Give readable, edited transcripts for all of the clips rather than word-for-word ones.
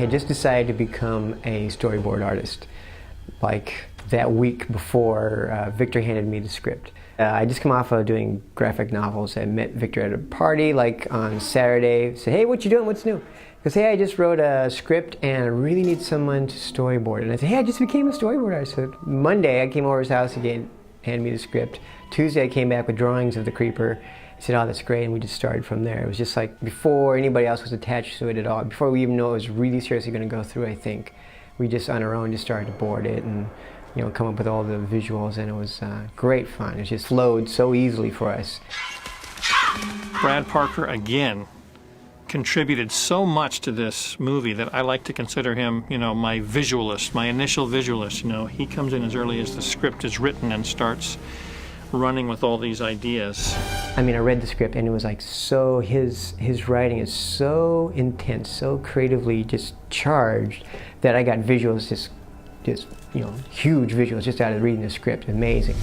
had just decided to become a storyboard artist, like that week before Victor handed me the script. I just come off of doing graphic novels. I met Victor at a party like on Saturday. Said, "Hey, what you doing? What's new?" He goes, "Hey, I just wrote a script and I really need someone to storyboard." And I said, "Hey, I just became a storyboard artist." So Monday I came over to his house again, handed me the script. Tuesday I came back with drawings of the creeper. I said, "Oh, that's great," and we just started from there. It was just like before anybody else was attached to it at all. Before we even know it was really seriously going to go through, I think. We just on our own just started to board it and come up with all the visuals, and it was great fun. It just flowed so easily for us. Brad Parker, again, contributed so much to this movie that I like to consider him, my visualist, my initial visualist. He comes in as early as the script is written and starts running with all these ideas. I mean, I read the script and it was like so, his writing is so intense, so creatively just charged that I got visuals just huge visuals just out of reading the script. Amazing.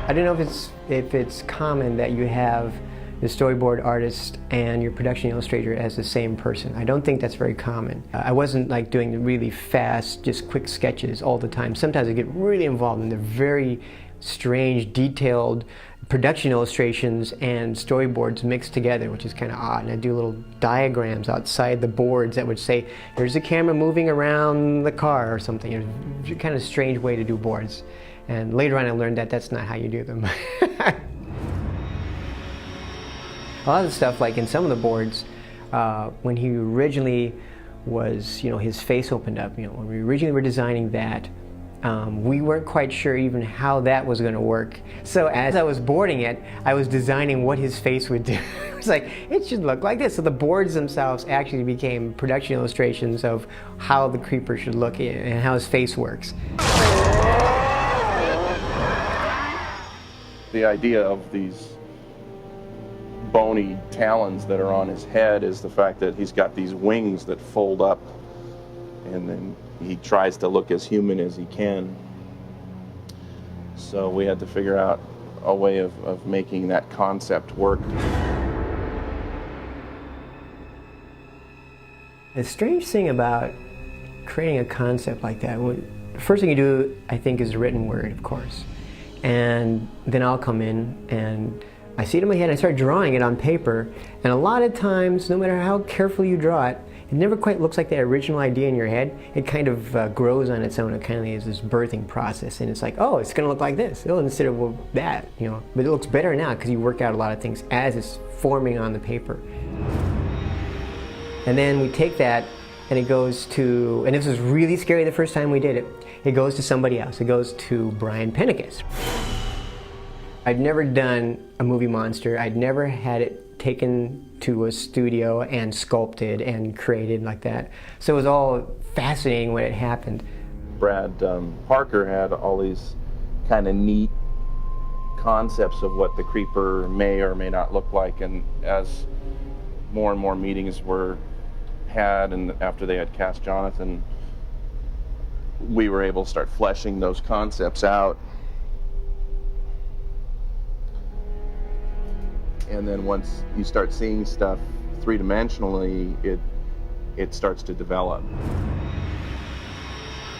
I don't know if it's common that you have the storyboard artist and your production illustrator as the same person. I don't think that's very common. I wasn't like doing the really fast, just quick sketches all the time. Sometimes I get really involved in the very strange, detailed production illustrations and storyboards mixed together, which is kind of odd. And I do little diagrams outside the boards that would say, "Here's the camera moving around the car," or something. It's a kind of strange way to do boards. And later on I learned that that's not how you do them. A lot of the stuff, like in some of the boards, when he originally was, his face opened up, when we originally were designing that, we weren't quite sure even how that was going to work. So as I was boarding it, I was designing what his face would do. It was like, it should look like this. So the boards themselves actually became production illustrations of how the creeper should look and how his face works. The idea of these bony talons that are on his head is the fact that he's got these wings that fold up, and then he tries to look as human as he can. So we had to figure out a way of making that concept work. The strange thing about creating a concept like that, the first thing you do, I think, is a written word, of course. And then I'll come in and I see it in my head, I start drawing it on paper, and a lot of times, no matter how carefully you draw it, it never quite looks like the original idea in your head. It kind of grows on its own. It kind of is this birthing process, and it's like, oh, it's going to look like this, instead of that, But it looks better now because you work out a lot of things as it's forming on the paper. And then we take that, and it goes to, and this was really scary the first time we did it, it goes to somebody else. It goes to Brian Pennicus. I'd never done a movie monster. I'd never had it taken to a studio and sculpted and created like that. So it was all fascinating when it happened. Brad Parker had all these kind of neat concepts of what the creeper may or may not look like, and as more and more meetings were had, and after they had cast Jonathan, we were able to start fleshing those concepts out. And then once you start seeing stuff three-dimensionally, it starts to develop.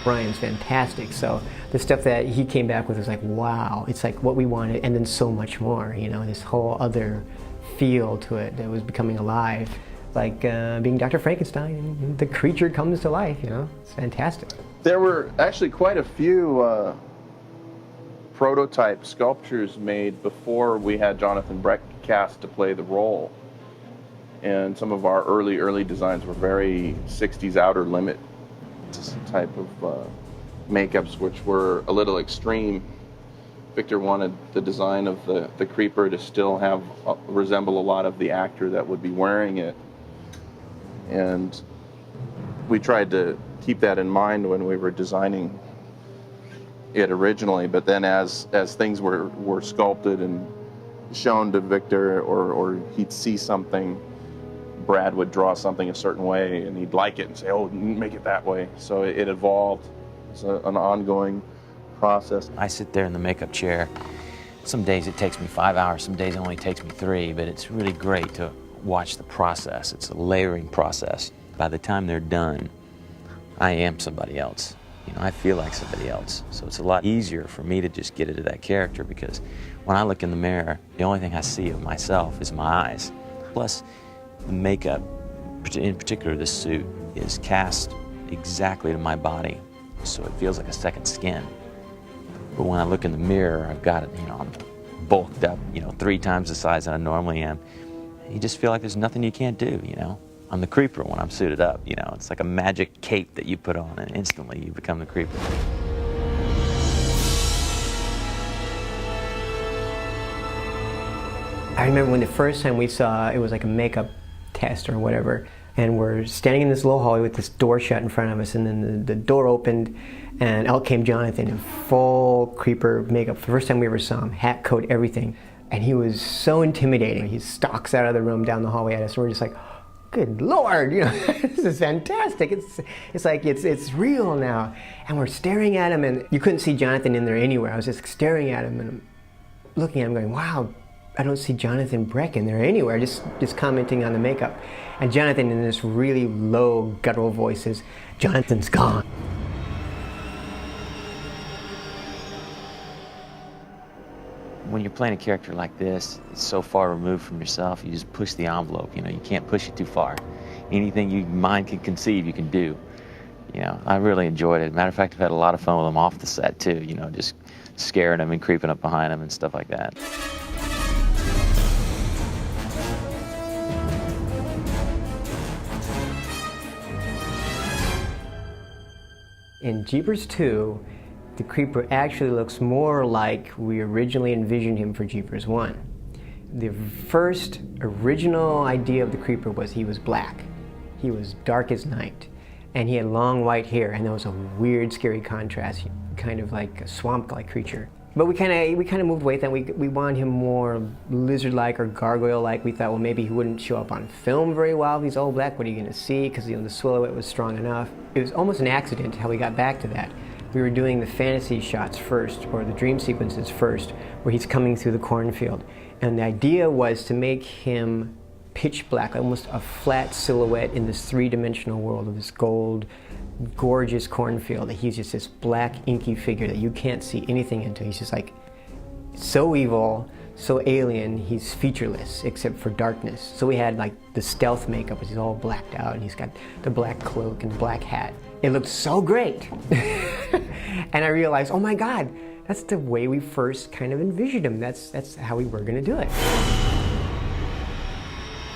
Brian's fantastic, so the stuff that he came back with was like, wow, it's like what we wanted, and then so much more, this whole other feel to it that was becoming alive. Like being Dr. Frankenstein, and the creature comes to life, it's fantastic. There were actually quite a few prototype sculptures made before we had Jonathan Breck cast to play the role. And some of our early designs were very 60s outer limit type of makeups, which were a little extreme. Victor wanted the design of the creeper to still resemble a lot of the actor that would be wearing it. And we tried to keep that in mind when we were designing it originally, but then as things were sculpted and shown to Victor, or he'd see something, Brad would draw something a certain way and he'd like it and say, oh, make it that way. So it evolved. It's an ongoing process. I sit there in the makeup chair Some days it takes me 5 hours, some days it only takes me 3, but it's really great to watch the process. It's a layering process. By the time they're done, I am somebody else. You know, I feel like somebody else. So it's a lot easier for me to just get into that character, because when I look in the mirror, the only thing I see of myself is my eyes. Plus, the makeup, in particular this suit, is cast exactly to my body, so it feels like a second skin. But when I look in the mirror, I've got it, you know, I'm bulked up, you know, 3 times the size that I normally am. You just feel like there's nothing you can't do, you know? I'm the creeper when I'm suited up, you know? It's like a magic cape that you put on, and instantly you become the creeper. I remember when the first time we saw, it was like a makeup test or whatever, and we're standing in this low hallway with this door shut in front of us, and then the door opened, and out came Jonathan in full creeper makeup. The first time we ever saw him, hat, coat, everything. And he was so intimidating. He stalks out of the room down the hallway at us, and we're just like, good Lord, you know, this is fantastic. It's like, it's real now. And we're staring at him, and you couldn't see Jonathan in there anywhere. I was just staring at him and looking at him going, wow, I don't see Jonathan Breck in there anywhere, just commenting on the makeup. And Jonathan, in this really low guttural voice, says, Jonathan's gone. When you're playing a character like this, it's so far removed from yourself, you just push the envelope, you know, you can't push it too far. Anything your mind can conceive, you can do. You know, I really enjoyed it. Matter of fact, I've had a lot of fun with him off the set too, you know, just scaring him and creeping up behind him and stuff like that. In Jeepers 2, the creeper actually looks more like we originally envisioned him for Jeepers 1. The first original idea of the creeper was he was black. He was dark as night, and he had long white hair, and that was a weird, scary contrast, kind of like a swamp-like creature. But we kind of moved away from that. We wanted him more lizard-like or gargoyle-like. We thought, well, maybe he wouldn't show up on film very well if he's all black. What are you going to see? Because, you know, the silhouette was strong enough. It was almost an accident how we got back to that. We were doing the fantasy shots first, or the dream sequences first, where he's coming through the cornfield. And the idea was to make him pitch black, almost a flat silhouette in this three-dimensional world of this gold, gorgeous cornfield. He's just this black, inky figure that you can't see anything into. He's just like so evil, so alien, he's featureless except for darkness. So we had like the stealth makeup, which is all blacked out, and he's got the black cloak and the black hat. It looked so great. And I realized, oh my God, that's the way we first kind of envisioned him. That's how we were going to do it.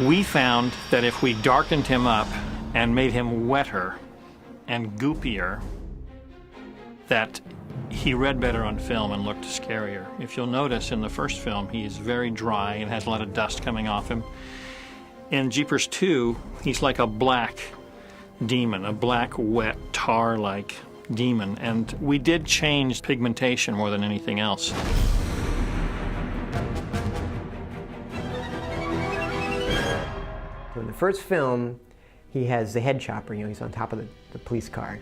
We found that if we darkened him up and made him wetter and goopier, that he read better on film and looked scarier. If you'll notice, in the first film, he's very dry and has a lot of dust coming off him. In Jeepers 2, he's like a black demon, a black, wet, tar-like demon. And we did change pigmentation more than anything else. So in the first film, he has the head chopper, you know, he's on top of the police car,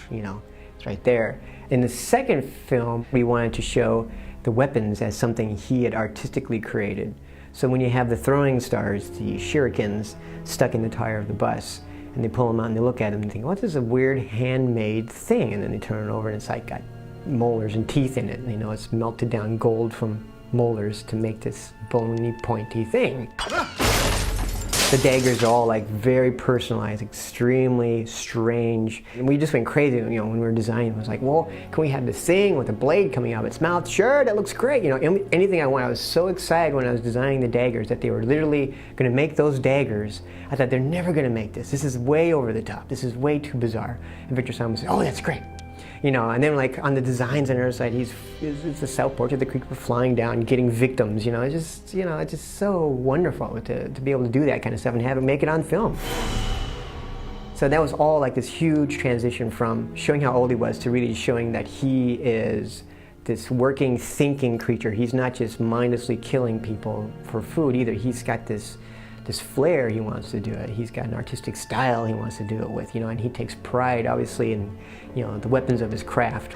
you know, it's right there. In the second film, we wanted to show the weapons as something he had artistically created. So when you have the throwing stars, the shurikens, stuck in the tire of the bus, and they pull them out and they look at them and think, what is a weird handmade thing? And then they turn it over and it's like got molars and teeth in it. And, you know, it's melted down gold from molars to make this bony, pointy thing. The daggers are all like very personalized, extremely strange. And we just went crazy, you know, when we were designing. It was like, well, can we have this thing with a blade coming out of its mouth? Sure, that looks great. You know, anything I want. I was so excited when I was designing the daggers that they were literally going to make those daggers. I thought, they're never going to make this. This is way over the top. This is way too bizarre. And Victor Simon said, oh, that's great. You know, and then like on the designs on the other side, it's a self-portrait of the creeper flying down, getting victims. You know, it's just so wonderful to be able to do that kind of stuff and have it make it on film. So that was all like this huge transition from showing how old he was to really showing that he is this working, thinking creature. He's not just mindlessly killing people for food either. He's got this flair he wants to do it. He's got an artistic style he wants to do it with, you know, and he takes pride, obviously, in, you know, the weapons of his craft.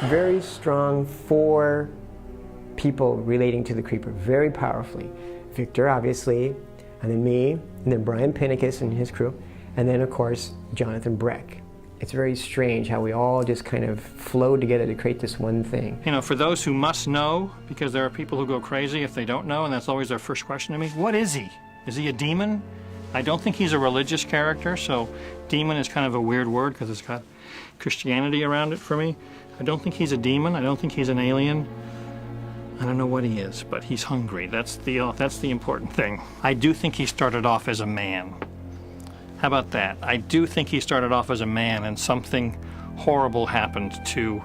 very strong four people relating to the creeper very powerfully. Victor, obviously, and then me, and then Brian Pinnacus and his crew, and then, of course, Jonathan Breck. It's very strange how we all just kind of flowed together to create this one thing. You know, for those who must know, because there are people who go crazy if they don't know, and that's always their first question to me, what is he? Is he a demon? I don't think he's a religious character, so demon is kind of a weird word because it's got Christianity around it for me. I don't think he's a demon. I don't think he's an alien. I don't know what he is, but he's hungry. That's the important thing. I do think he started off as a man. How about that? I do think he started off as a man and something horrible happened to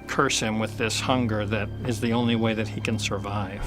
curse him with this hunger that is the only way that he can survive.